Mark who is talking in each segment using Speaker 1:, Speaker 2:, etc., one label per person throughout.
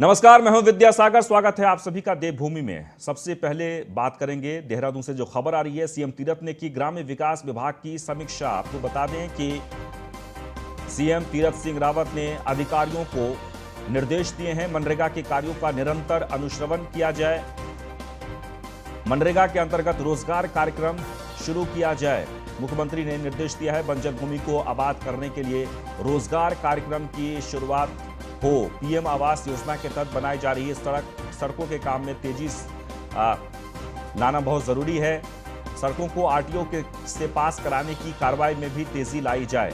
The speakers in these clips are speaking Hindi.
Speaker 1: नमस्कार, मैं हूं विद्यासागर। स्वागत है आप सभी का देवभूमि में। सबसे पहले बात करेंगे देहरादून से जो खबर आ रही है। सीएम तीरथ ने की ग्राम्य विकास विभाग की समीक्षा। आपको बता दें कि सीएम तीरथ सिंह रावत ने अधिकारियों को निर्देश दिए हैं मनरेगा के कार्यों का निरंतर अनुश्रवण किया जाए, मनरेगा के अंतर्गत रोजगार कार्यक्रम शुरू किया जाए। मुख्यमंत्री ने निर्देश दिया है बंजर भूमि को आबाद करने के लिए रोजगार कार्यक्रम की शुरुआत हो। पीएम आवास योजना के तहत बनाई जा रही सड़कों के काम में तेजी लाना बहुत जरूरी है। सड़कों को आरटीओ से पास कराने की कार्रवाई में भी तेजी लाई जाए।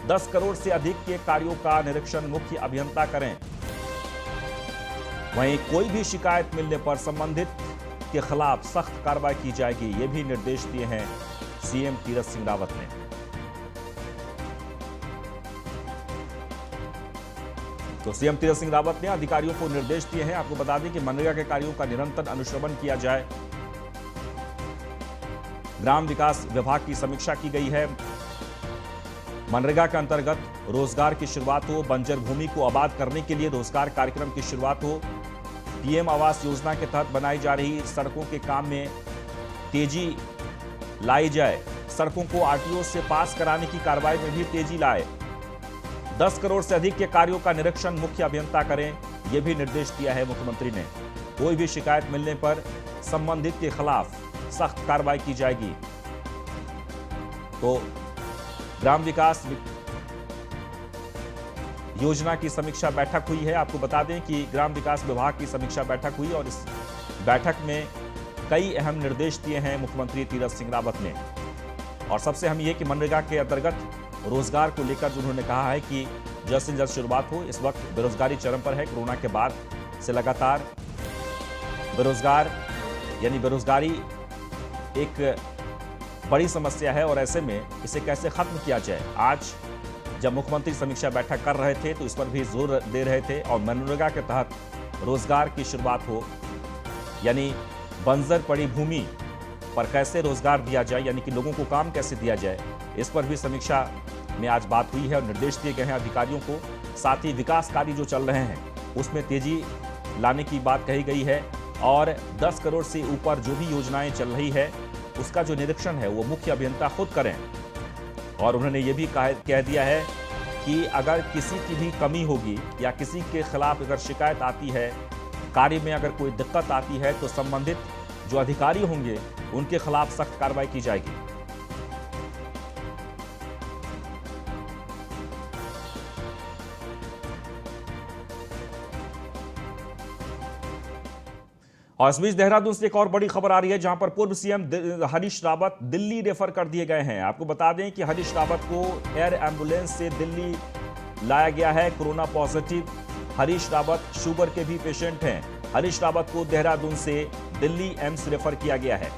Speaker 1: 10 करोड़ से अधिक के कार्यों का निरीक्षण मुख्य अभियंता करें। वहीं कोई भी शिकायत मिलने पर संबंधित के खिलाफ सख्त कार्रवाई की जाएगी, ये भी निर्देश दिए हैं सीएम तीरथ सिंह रावत ने। तो सीएम तीरथ सिंह रावत ने अधिकारियों को निर्देश दिए हैं। आपको बता दें कि मनरेगा के कार्यों का निरंतर अनुश्रवण किया जाए। ग्राम विकास विभाग की समीक्षा की गई है। मनरेगा के अंतर्गत रोजगार की शुरुआत हो, बंजर भूमि को आबाद करने के लिए रोजगार कार्यक्रम की शुरुआत हो, पीएम आवास योजना के तहत बनाई जा रही सड़कों के काम में तेजी लाई जाए, सड़कों को आरटीओ से पास कराने की कार्रवाई में भी तेजी लाए, 10 करोड़ से अधिक के कार्यों का निरीक्षण मुख्य अभियंता करें, यह भी निर्देश दिया है मुख्यमंत्री ने। कोई भी शिकायत मिलने पर संबंधित के खिलाफ सख्त कार्रवाई की जाएगी। तो ग्राम विकास योजना की समीक्षा बैठक हुई है। आपको बता दें कि ग्राम विकास विभाग की समीक्षा बैठक हुई और इस बैठक में कई अहम निर्देश दिए हैं मुख्यमंत्री तीरथ सिंह रावत ने। और सबसे अहम यह कि मनरेगा के अंतर्गत रोजगार को लेकर जो उन्होंने कहा है कि जल्द से जल्द शुरुआत हो। इस वक्त बेरोजगारी चरम पर है। कोरोना के बाद से लगातार बेरोजगारी एक बड़ी समस्या है और ऐसे में इसे कैसे खत्म किया जाए। आज जब मुख्यमंत्री समीक्षा बैठक कर रहे थे तो इस पर भी जोर दे रहे थे और मनरेगा के तहत रोजगार की शुरुआत हो, यानी बंजर पड़ी भूमि पर कैसे रोजगार दिया जाए, यानी कि लोगों को काम कैसे दिया जाए, इस पर भी समीक्षा में आज बात हुई है और निर्देश दिए गए हैं अधिकारियों को। साथ ही विकास कार्य जो चल रहे हैं उसमें तेजी लाने की बात कही गई है और 10 करोड़ से ऊपर जो भी योजनाएं चल रही है उसका जो निरीक्षण है वो मुख्य अभियंता खुद करें। और उन्होंने ये भी कह दिया है कि अगर किसी की भी कमी होगी या किसी के खिलाफ अगर शिकायत आती है, कार्य में अगर कोई दिक्कत आती है तो संबंधित जो अधिकारी होंगे उनके खिलाफ सख्त कार्रवाई की जाएगी। और इस बीच देहरादून से एक और बड़ी खबर आ रही है जहां पर पूर्व सीएम हरीश रावत दिल्ली रेफर कर दिए गए हैं। आपको बता दें कि हरीश रावत को एयर एम्बुलेंस से दिल्ली लाया गया है। Corona positive Harish Rawat sugar के भी पेशेंट हैं। हरीश रावत को देहरादून से दिल्ली एम्स रेफर किया गया है।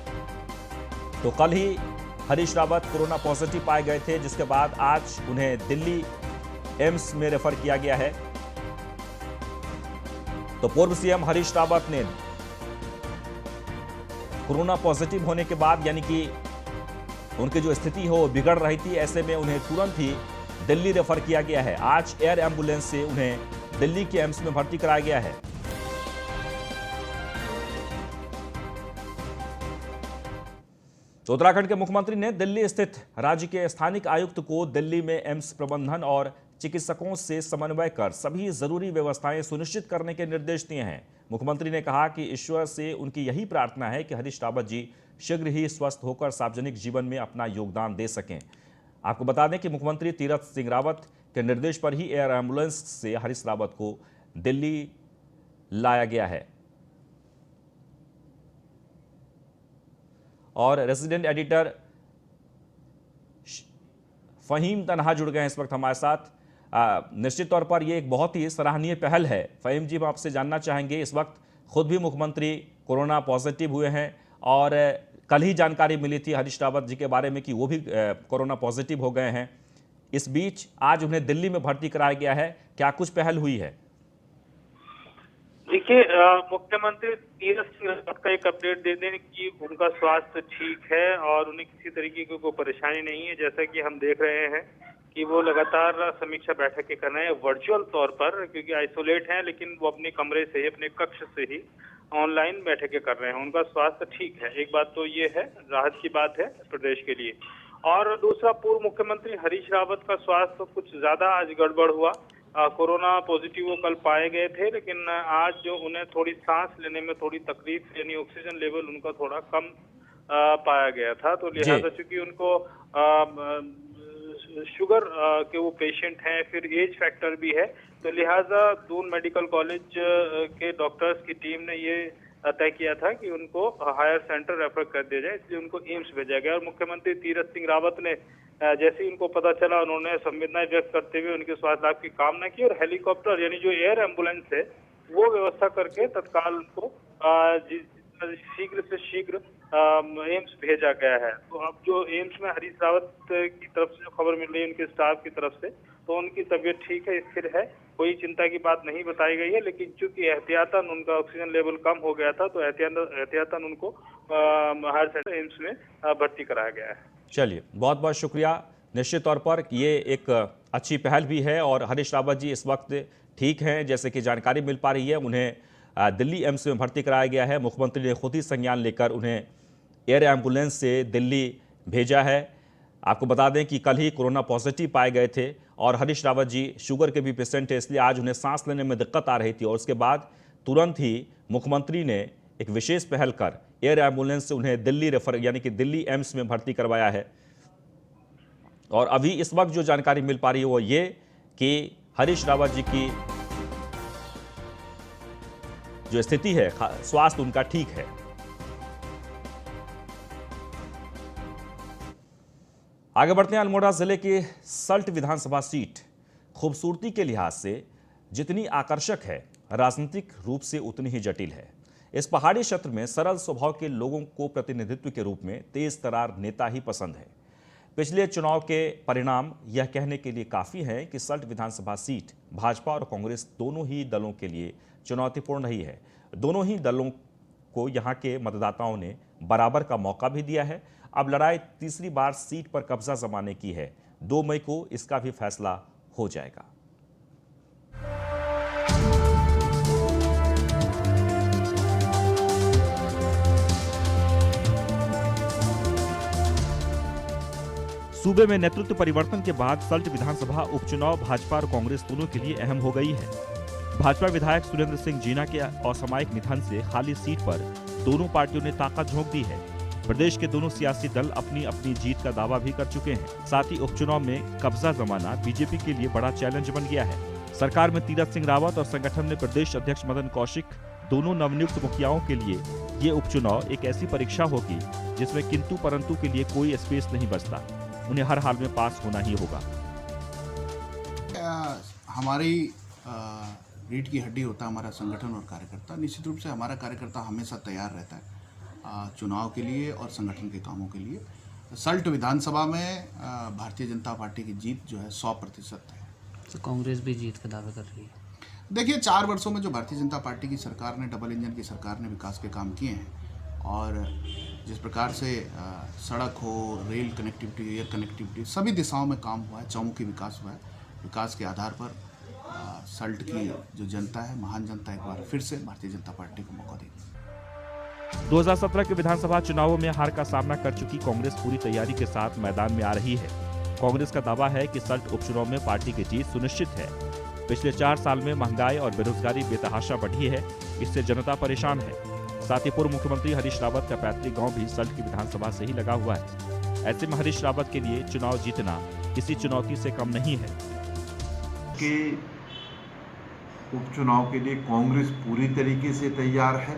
Speaker 1: तो कल ही हरीश रावत कोरोना पॉजिटिव पाए गए थे, जिसके बाद आज उन्हें दिल्ली एम्स में रेफर किया गया है। तो पूर्व सीएम हरीश रावत ने कोरोना पॉजिटिव होने के बाद, यानी कि उनकी जो स्थिति हो बिगड़ रही थी, ऐसे में उन्हें तुरंत ही दिल्ली रेफर किया गया है। आज एयर एम्बुलेंस से उन्हें दिल्ली के एम्स में भर्ती कराया गया है। तो उत्तराखंड के मुख्यमंत्री ने दिल्ली स्थित राज्य के स्थानिक आयुक्त को दिल्ली में एम्स प्रबंधन और चिकित्सकों से समन्वय कर सभी जरूरी व्यवस्थाएं सुनिश्चित करने के निर्देश दिए हैं। मुख्यमंत्री ने कहा कि ईश्वर से उनकी यही प्रार्थना है कि हरीश रावत जी शीघ्र ही स्वस्थ होकर सार्वजनिक जीवन में अपना योगदान दे सकें। आपको बता दें कि मुख्यमंत्री तीरथ सिंह रावत के निर्देश पर ही एयर एम्बुलेंस से हरीश रावत को दिल्ली लाया गया है। और रेजिडेंट एडिटर फहीम तन्हा जुड़ गए हैं इस वक्त हमारे साथ। निश्चित तौर पर यह एक बहुत ही सराहनीय पहल है। फहीम जी, हम आपसे जानना चाहेंगे, इस वक्त खुद भी मुख्यमंत्री कोरोना पॉजिटिव हुए हैं और कल ही जानकारी मिली थी हरीश रावत जी के बारे में कि वो भी कोरोना पॉजिटिव हो गए हैं। इस बीच आज उन्हें दिल्ली में भर्ती कराया गया है, क्या कुछ पहल हुई है?
Speaker 2: देखिए, मुख्यमंत्री तीरथ सिंह रावत का एक अपडेट दे दें कि उनका स्वास्थ्य ठीक है और उन्हें किसी तरीके की कोई परेशानी नहीं है। जैसा कि हम देख रहे हैं कि वो लगातार समीक्षा बैठकें कर रहे हैं वर्चुअल तौर पर, क्योंकि आइसोलेट हैं, लेकिन वो अपने कमरे से ही, अपने कक्ष से ही ऑनलाइन बैठकें कर रहे हैं। उनका स्वास्थ्य ठीक है, एक बात तो ये है, राहत की बात है प्रदेश के लिए। और दूसरा, पूर्व मुख्यमंत्री हरीश रावत का स्वास्थ्य कुछ ज्यादा आज गड़बड़ हुआ। कोरोना पॉजिटिव वो कल पाए गए थे, लेकिन आज जो उन्हें थोड़ी सांस लेने में थोड़ी तकलीफ, यानी ऑक्सीजन लेवल उनका थोड़ा कम पाया गया था। तो लिहाजा चूंकि उनको शुगर के वो पेशेंट हैं, फिर एज फैक्टर भी है, तो लिहाजा दून मेडिकल कॉलेज के डॉक्टर्स की टीम ने ये तय किया था कि उनको हायर सेंटर रेफर कर दिया जाए, इसलिए उनको एम्स भेजा गया। और मुख्यमंत्री तीरथ सिंह रावत ने जैसे ही उनको पता चला, उन्होंने संवेदनाएं व्यक्त करते हुए उनके स्वास्थ्य लाभ की कामना की और हेलीकॉप्टर यानी जो एयर एम्बुलेंस है वो व्यवस्था करके तत्काल उनको शीघ्र से शीघ्र एम्स भेजा गया है। तो अब जो एम्स में हरीश रावत की तरफ से जो खबर मिल रही है उनके स्टाफ की तरफ से, तो उनकी तबीयत ठीक है, स्थिर है, कोई चिंता की बात नहीं बताई गई है। लेकिन चूंकि एहतियातन उनका ऑक्सीजन लेवल कम हो गया था, तो एहतियातन उनको हायर सेंटर एम्स में भर्ती कराया गया है।
Speaker 1: चलिए, बहुत बहुत शुक्रिया। निश्चित तौर पर ये एक अच्छी पहल भी है और हरीश रावत जी इस वक्त ठीक हैं, जैसे कि जानकारी मिल पा रही है। उन्हें दिल्ली एम्स में भर्ती कराया गया है। मुख्यमंत्री ने खुद ही संज्ञान लेकर उन्हें एयर एम्बुलेंस से दिल्ली भेजा है। आपको बता दें कि कल ही कोरोना पॉजिटिव पाए गए थे और हरीश रावत जी शुगर के भी पेशेंट थे, इसलिए आज उन्हें सांस लेने में दिक्कत आ रही थी। और उसके बाद तुरंत ही मुख्यमंत्री ने एक विशेष पहल कर एयर एम्बुलेंस से उन्हें दिल्ली रेफर यानी कि दिल्ली एम्स में भर्ती करवाया है। और अभी इस वक्त जो जानकारी मिल पा रही है वो ये कि हरीश रावत जी की जो स्थिति है, स्वास्थ्य उनका ठीक है। आगे बढ़ते हैं। अल्मोड़ा जिले की सल्ट विधानसभा सीट खूबसूरती के लिहाज से जितनी आकर्षक है, राजनीतिक रूप से उतनी ही जटिल है। इस पहाड़ी क्षेत्र में सरल स्वभाव के लोगों को प्रतिनिधित्व के रूप में तेज तरार नेता ही पसंद है। पिछले चुनाव के परिणाम यह कहने के लिए काफी हैं कि सल्ट विधानसभा सीट भाजपा और कांग्रेस दोनों ही दलों के लिए चुनौतीपूर्ण रही है। दोनों ही दलों को यहां के मतदाताओं ने बराबर का मौका भी दिया है। अब लड़ाई तीसरी बार सीट पर कब्जा जमाने की है। 2 मई को इसका भी फैसला हो जाएगा। सूबे में नेतृत्व परिवर्तन के बाद सल्ट विधानसभा उपचुनाव भाजपा और कांग्रेस दोनों के लिए अहम हो गई है। भाजपा विधायक सुरेंद्र सिंह जीना के असामयिक निधन से खाली सीट पर दोनों पार्टियों ने ताकत झोंक दी है। प्रदेश के दोनों सियासी दल अपनी अपनी जीत का दावा भी कर चुके हैं। साथ ही उपचुनाव में कब्जा जमाना बीजेपी के लिए बड़ा चैलेंज बन गया है। सरकार में तीरथ सिंह रावत और संगठन में प्रदेश अध्यक्ष मदन कौशिक दोनों नवनियुक्त मुखियाओं के लिए ये उपचुनाव एक ऐसी परीक्षा होगी जिसमें किंतु परंतु के लिए कोई स्पेस नहीं बचता। उन्हें हर हाल में पास होना ही होगा।
Speaker 3: हमारी रीढ़ की हड्डी होता है हमारा संगठन और कार्यकर्ता। निश्चित रूप से हमारा कार्यकर्ता हमेशा तैयार रहता है चुनाव के लिए और संगठन के कामों के लिए। सल्ट विधानसभा में भारतीय जनता पार्टी की जीत जो है 100% है।
Speaker 4: तो कांग्रेस भी जीत का दावा कर रही है।
Speaker 3: देखिए, 4 वर्षों में जो भारतीय जनता पार्टी की सरकार ने, डबल इंजन की सरकार ने विकास के काम किए हैं और जिस प्रकार से सड़क हो, रेल कनेक्टिविटी, एयर कनेक्टिविटी, सभी दिशाओं में काम हुआ है, चौमुखी विकास हुआ है। विकास के आधार पर सल्ट की जो जनता है, महान जनता, एक बार फिर से भारतीय जनता पार्टी को मौका देगी।
Speaker 1: 2017 के विधानसभा चुनावों में हार का सामना कर चुकी कांग्रेस पूरी तैयारी के साथ मैदान में आ रही है। कांग्रेस का दावा है कि सल्ट उपचुनाव में पार्टी की जीत सुनिश्चित है। पिछले 4 साल में महंगाई और बेरोजगारी बेतहाशा बढ़ी है, इससे जनता परेशान है। साथ ही पूर्व मुख्यमंत्री हरीश रावत का पैतृक गांव भी सल्ट की विधानसभा से ही लगा हुआ है। ऐसे में हरीश रावत के लिए चुनाव जीतना किसी चुनौती से कम नहीं है।
Speaker 5: कि उपचुनाव के लिए कांग्रेस पूरी तरीके से तैयार है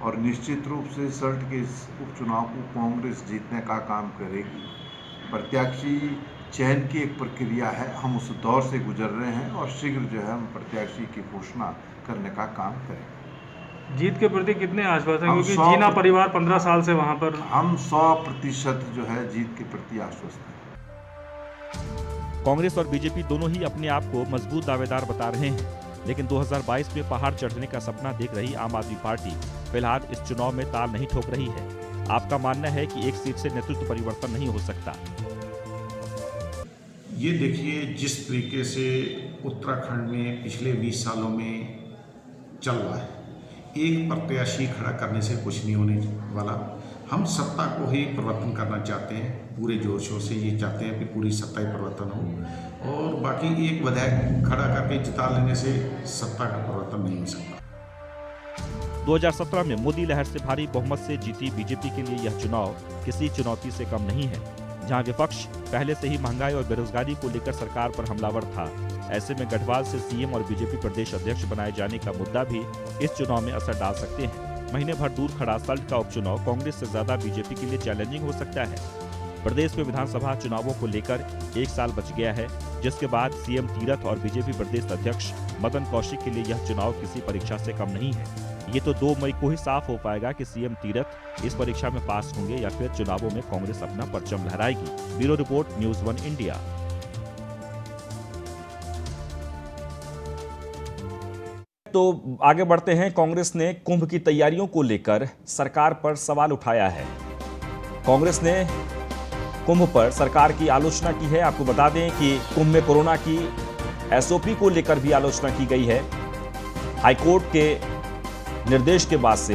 Speaker 5: और निश्चित रूप से सल्ट के इस उपचुनाव को कांग्रेस जीतने का काम करेगी। प्रत्याशी चयन की एक प्रक्रिया है, हम उस दौर से गुजर रहे हैं और शीघ्र जो है हम प्रत्याशी की घोषणा करने का काम करेंगे।
Speaker 2: जीत के प्रति कितने आश्वस्त हैं, क्योंकि जीना परिवार 15 साल से वहां पर?
Speaker 5: हम 100% जो है जीत के प्रति आश्वस्त हैं।
Speaker 1: कांग्रेस और बीजेपी दोनों ही अपने आप को मजबूत दावेदार बता रहे हैं, लेकिन 2022 में पहाड़ चढ़ने का सपना देख रही आम आदमी पार्टी फिलहाल इस चुनाव में ताल नहीं ठोक रही है। आपका मानना है कि एक सीट से नेतृत्व परिवर्तन नहीं हो सकता?
Speaker 6: ये देखिए जिस तरीके से उत्तराखंड में पिछले 20 सालों में चल रहा है, एक प्रत्याशी खड़ा करने से कुछ नहीं होने वाला। हम सत्ता को ही परिवर्तन करना चाहते हैं, पूरे जोर शोर से ये चाहते हैं कि पूरी सत्ता ही परिवर्तन हो, और बाकी एक विधायक खड़ा करके जिता लेने से सत्ता का परिवर्तन नहीं हो सकता।
Speaker 1: 2017 में मोदी लहर से भारी बहुमत से जीती बीजेपी के लिए यह चुनाव किसी चुनौती से कम नहीं है। जहां विपक्ष पहले से ही महंगाई और बेरोजगारी को लेकर सरकार पर हमलावर था, ऐसे में गढ़वाल से सीएम और बीजेपी प्रदेश अध्यक्ष बनाए जाने का मुद्दा भी इस चुनाव में असर डाल सकते हैं। महीने भर दूर खड़ा सल्ट का उपचुनाव कांग्रेस से ज्यादा बीजेपी के लिए चैलेंजिंग हो सकता है। प्रदेश में विधानसभा चुनावों को लेकर 1 साल बच गया है, जिसके बाद सीएम तीरथ और बीजेपी प्रदेश अध्यक्ष मदन कौशिक के लिए यह चुनाव किसी परीक्षा से कम नहीं है। ये तो 2 मई को ही साफ हो पाएगा कि सीएम तीरथ इस परीक्षा में पास होंगे या फिर चुनावों में कांग्रेस अपना परचम लहराएगी। Bureau report, news 1 India. तो आगे बढ़ते हैं। कांग्रेस ने कुंभ की तैयारियों को लेकर सरकार पर सवाल उठाया है। कांग्रेस ने कुंभ पर सरकार की आलोचना की है। आपको बता दें कि कुंभ में कोरोना की एसओपी को लेकर भी आलोचना की गई है। हाईकोर्ट के निर्देश के बाद से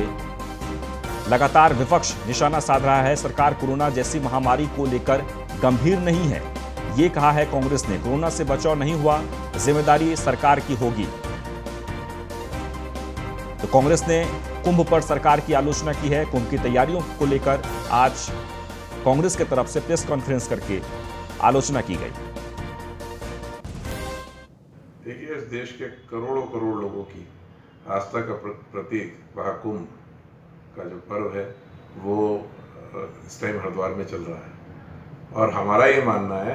Speaker 1: लगातार विपक्ष निशाना साध रहा है। सरकार कोरोना जैसी महामारी को लेकर गंभीर नहीं है, ये कहा है कांग्रेस ने। कोरोना से बचाव नहीं हुआ, जिम्मेदारी सरकार की होगी। तो कांग्रेस ने कुंभ पर सरकार की आलोचना की है। कुंभ की तैयारियों को लेकर आज कांग्रेस की तरफ से प्रेस कॉन्फ्रेंस करके आलोचना की गई।
Speaker 7: देखिए, इस देश के करोड़ों करोड़ लोगों की आस्था का प्रतीक महाकुंभ का जो पर्व है वो इस टाइम हरिद्वार में चल रहा है, और हमारा ये मानना है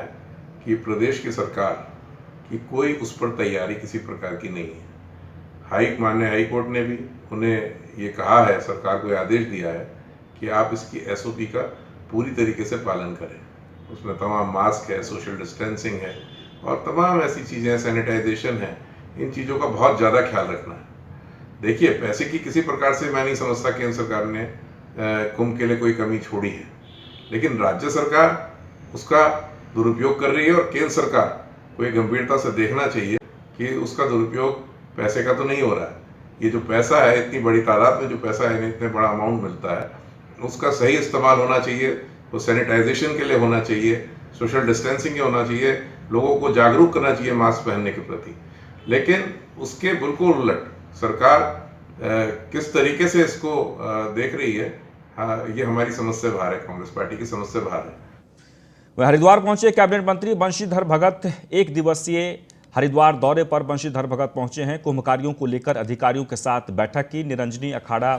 Speaker 7: कि प्रदेश की सरकार की कोई उस पर तैयारी किसी प्रकार की नहीं है। माननीय हाई कोर्ट ने भी उन्हें ये कहा है, सरकार को आदेश दिया है कि आप इसकी एसओपी का पूरी तरीके से पालन करें। उसमें तमाम मास्क है, सोशल डिस्टेंसिंग है और तमाम ऐसी चीज़ें, सैनिटाइजेशन है, इन चीज़ों का बहुत ज़्यादा ख्याल रखना है। देखिए, पैसे की किसी प्रकार से मैं नहीं समझता केंद्र सरकार ने कुंभ के लिए कोई कमी छोड़ी है, लेकिन राज्य सरकार उसका दुरुपयोग कर रही है और केंद्र सरकार को एक गंभीरता से देखना चाहिए कि उसका दुरुपयोग पैसे का तो नहीं हो रहा है। ये जो पैसा है, इतनी बड़ी तादाद में जो पैसा है, इतने बड़ा अमाउंट मिलता है, उसका सही इस्तेमाल होना चाहिए। वो सैनिटाइजेशन के लिए होना चाहिए, सोशल डिस्टेंसिंग के होना चाहिए, लोगों को जागरूक करना चाहिए मास्क पहनने के प्रति। लेकिन उसके बिल्कुल उलट सरकार किस तरीके से इसको देख रही है, ये हमारी समझ से बाहर है, कांग्रेस पार्टी की समझ से बाहर है।
Speaker 1: वह हरिद्वार पहुंचे कैबिनेट मंत्री बंशीधर भगत 1 दिवसीय हरिद्वार दौरे पर बंशीधर भगत पहुंचे हैं। कुंभ कार्यों को लेकर अधिकारियों के साथ बैठक की। निरंजनी अखाड़ा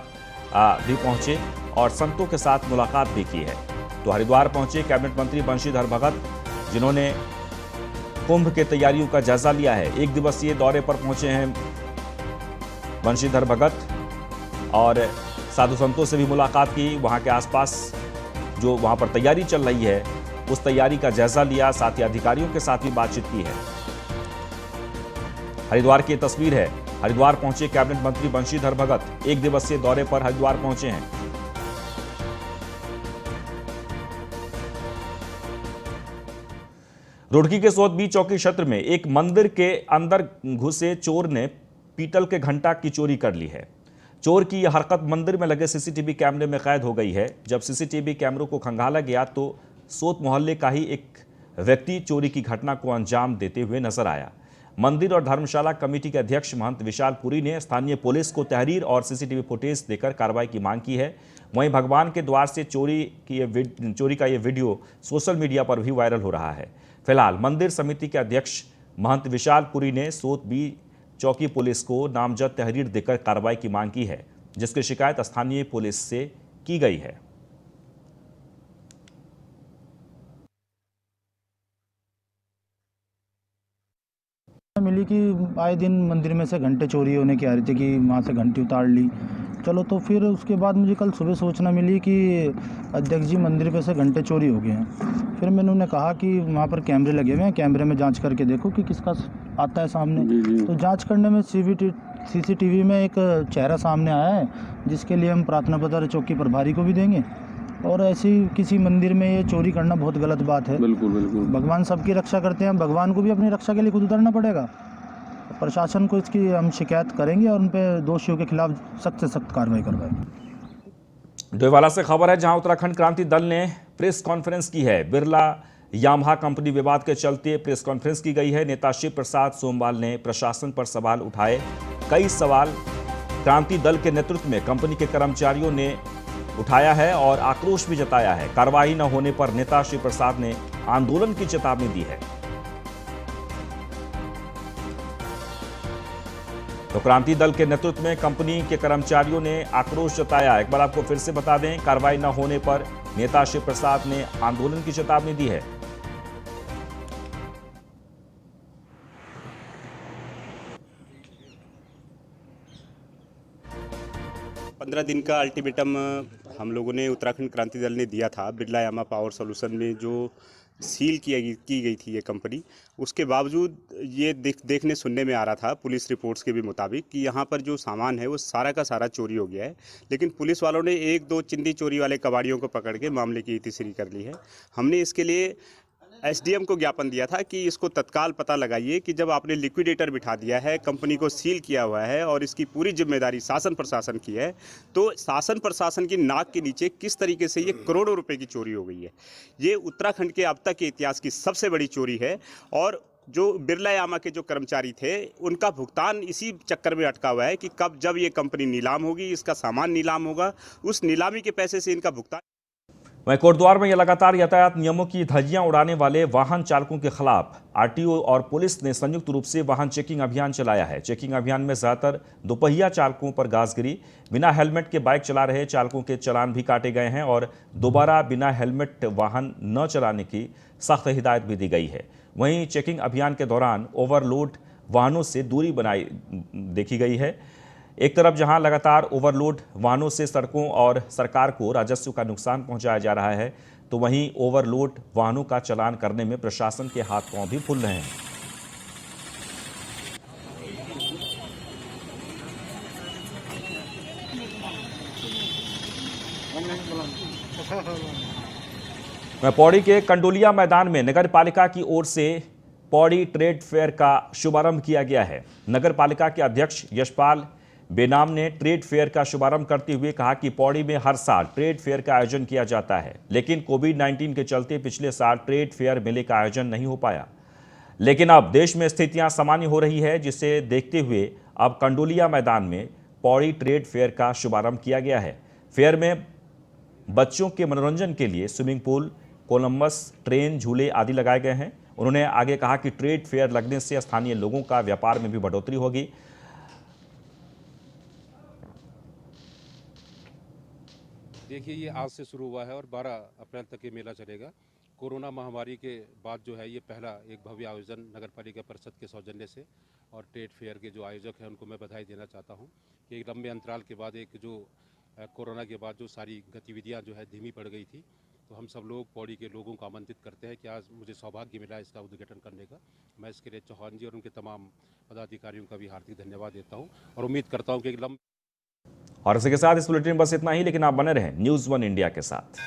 Speaker 1: भी पहुंचे और संतों के साथ मुलाकात भी की है। तो हरिद्वार पहुंचे कैबिनेट मंत्री बंशीधर भगत, जिन्होंने कुंभ के तैयारियों का जायजा लिया है। 1 दिवसीय दौरे पर पहुंचे हैं बंशीधर भगत और साधु संतों से भी मुलाकात की। वहां के आसपास जो वहां पर तैयारी चल रही है, उस तैयारी का जायजा लिया, साथ ही अधिकारियों के साथ भी बातचीत की है। हरिद्वार की तस्वीर है। हरिद्वार पहुंचे कैबिनेट मंत्री बंशीधर भगत, 1 दिवसीय दौरे पर हरिद्वार पहुंचे हैं। रुड़की के सोतबी चौकी क्षेत्र में एक मंदिर के अंदर घुसे चोर ने पीतल के घंटा की चोरी कर ली है। चोर की यह हरकत मंदिर में लगे सीसीटीवी कैमरे में कैद हो गई है। जब सीसीटीवी कैमरों को खंगाला गया तो सोत मोहल्ले का ही एक व्यक्ति चोरी की घटना को अंजाम देते हुए नजर आया। मंदिर और धर्मशाला कमेटी के अध्यक्ष महंत विशाल पुरी ने स्थानीय पुलिस को तहरीर और सीसीटीवी फुटेज देकर कार्रवाई की मांग की है। वहीं भगवान के द्वार से चोरी का ये वीडियो सोशल मीडिया पर भी वायरल हो रहा है। फिलहाल मंदिर समिति के अध्यक्ष महंत विशाल पुरी ने सोतबी चौकी पुलिस को नामजद तहरीर देकर कार्रवाई की मांग की है, जिसकी शिकायत स्थानीय पुलिस से की गई है।
Speaker 8: मिली कि आए दिन मंदिर में से घंटे चोरी होने की आ रही थी कि वहाँ से घंटी उतार ली। चलो, तो फिर उसके बाद मुझे कल सुबह सूचना मिली कि अध्यक्ष जी मंदिर पे से घंटे चोरी हो गए हैं। फिर मैंने उन्हें कहा कि वहाँ पर कैमरे लगे हुए हैं, कैमरे में जांच करके देखो कि किसका आता है सामने। तो जांच करने में सीसीटीवी में एक चेहरा सामने आया है, जिसके लिए हम प्रार्थना पत्र चौकी प्रभारी को भी देंगे और ऐसी किसी मंदिर में ये चोरी करना बहुत गलत बात है।
Speaker 9: बिल्कुल बिल्कुल।
Speaker 8: भगवान सबकी रक्षा करते हैं, भगवान को भी अपनी रक्षा के लिए खुद उतरना पड़ेगा। प्रशासन को इसकी हम शिकायत करेंगे और उन पर दोषियों के खिलाफ सख्त से सख्त कार्रवाई करवाएंगे।
Speaker 1: डोईवाला से खबर है, जहां उत्तराखंड क्रांति दल ने प्रेस कॉन्फ्रेंस की है। बिरला यामाहा कंपनी विवाद के चलते प्रेस कॉन्फ्रेंस की गई है। नेता शिव प्रसाद सोमवाल ने प्रशासन पर सवाल उठाए। कई सवाल क्रांति दल के नेतृत्व में कंपनी के कर्मचारियों ने उठाया है और आक्रोश भी जताया है। कार्रवाई न होने पर नेता शिव प्रसाद ने आंदोलन की चेतावनी दी है। तो क्रांति दल के नेतृत्व में कंपनी के कर्मचारियों ने आक्रोश जताया। एक बार आपको फिर से बता दें, कार्रवाई न होने पर नेता शिव प्रसाद ने आंदोलन की चेतावनी दी है।
Speaker 10: 15 दिन का अल्टीमेटम हम लोगों ने उत्तराखंड क्रांति दल ने दिया था। बिरला यामा पावर सॉल्यूशन में जो सील की गई थी ये कंपनी, उसके बावजूद ये देखने सुनने में आ रहा था पुलिस रिपोर्ट्स के भी मुताबिक कि यहाँ पर जो सामान है वो सारा का सारा चोरी हो गया है। लेकिन पुलिस वालों ने 1-2 चिंदी चोरी वाले कबाड़ियों को पकड़ के मामले की तीसरी कर ली है। हमने इसके लिए एसडीएम को ज्ञापन दिया था कि इसको तत्काल पता लगाइए कि जब आपने लिक्विडेटर बिठा दिया है, कंपनी को सील किया हुआ है और इसकी पूरी जिम्मेदारी शासन प्रशासन की है, तो शासन प्रशासन की नाक के नीचे किस तरीके से ये करोड़ों रुपए की चोरी हो गई है। ये उत्तराखंड के अब तक के इतिहास की सबसे बड़ी चोरी है। और जो बिरला यामा के जो कर्मचारी थे, उनका भुगतान इसी चक्कर में अटका हुआ है कि कब जब ये कंपनी नीलाम होगी, इसका सामान नीलाम होगा, उस नीलामी के पैसे से इनका भुगतान।
Speaker 1: वहीं कोटद्वार में यह लगातार यातायात नियमों की धज्जियां उड़ाने वाले वाहन चालकों के खिलाफ आरटीओ और पुलिस ने संयुक्त रूप से वाहन चेकिंग अभियान चलाया है। चेकिंग अभियान में ज्यादातर दोपहिया चालकों पर गाज गिरी। बिना हेलमेट के बाइक चला रहे चालकों के चालान भी काटे गए हैं और दोबारा बिना हेलमेट वाहन न चलाने की सख्त हिदायत भी दी गई है। वहीं चेकिंग अभियान के दौरान ओवरलोड वाहनों से दूरी बनाई देखी गई है। एक तरफ जहां लगातार ओवरलोड वाहनों से सड़कों और सरकार को राजस्व का नुकसान पहुंचाया जा रहा है, तो वहीं ओवरलोड वाहनों का चालान करने में प्रशासन के हाथ पांव भी फूल रहे हैं। पौड़ी के कंडोलिया मैदान में नगर पालिका की ओर से पौड़ी ट्रेड फेयर का शुभारंभ किया गया है। नगर पालिका के अध्यक्ष यशपाल बेनाम ने ट्रेड फेयर का शुभारंभ करते हुए कहा कि पौड़ी में हर साल ट्रेड फेयर का आयोजन किया जाता है, लेकिन कोविड-19 के चलते पिछले साल ट्रेड फेयर मेले का आयोजन नहीं हो पाया। लेकिन अब देश में स्थितियां सामान्य हो रही है, जिसे देखते हुए अब कंडोलिया मैदान में पौड़ी ट्रेड फेयर का शुभारंभ किया गया है। फेयर में बच्चों के मनोरंजन के लिए स्विमिंग पूल, कोलंबस ट्रेन, झूले आदि लगाए गए हैं। उन्होंने आगे कहा कि ट्रेड फेयर लगने से स्थानीय लोगों का व्यापार में भी बढ़ोतरी होगी।
Speaker 11: देखिए, ये आज से शुरू हुआ है और 12 अप्रैल तक ये मेला चलेगा। कोरोना महामारी के बाद जो है ये पहला एक भव्य आयोजन नगर पालिका परिषद के सौजन्य से, और ट्रेड फेयर के जो आयोजक हैं उनको मैं बधाई देना चाहता हूं कि एक लंबे अंतराल के बाद एक जो कोरोना के बाद जो सारी गतिविधियां जो है धीमी पड़ गई थी, तो हम सब लोग पौड़ी के लोगों को आमंत्रित करते हैं कि आज मुझे सौभाग्य मिला इसका उद्घाटन करने का। मैं इसके लिए चौहान जी और उनके तमाम पदाधिकारियों का भी हार्दिक धन्यवाद देता हूँ और उम्मीद करता हूँ कि एक
Speaker 1: और इसी के साथ इस बुलेटिन में बस इतना ही, लेकिन आप बने रहें न्यूज़ 1 इंडिया के साथ।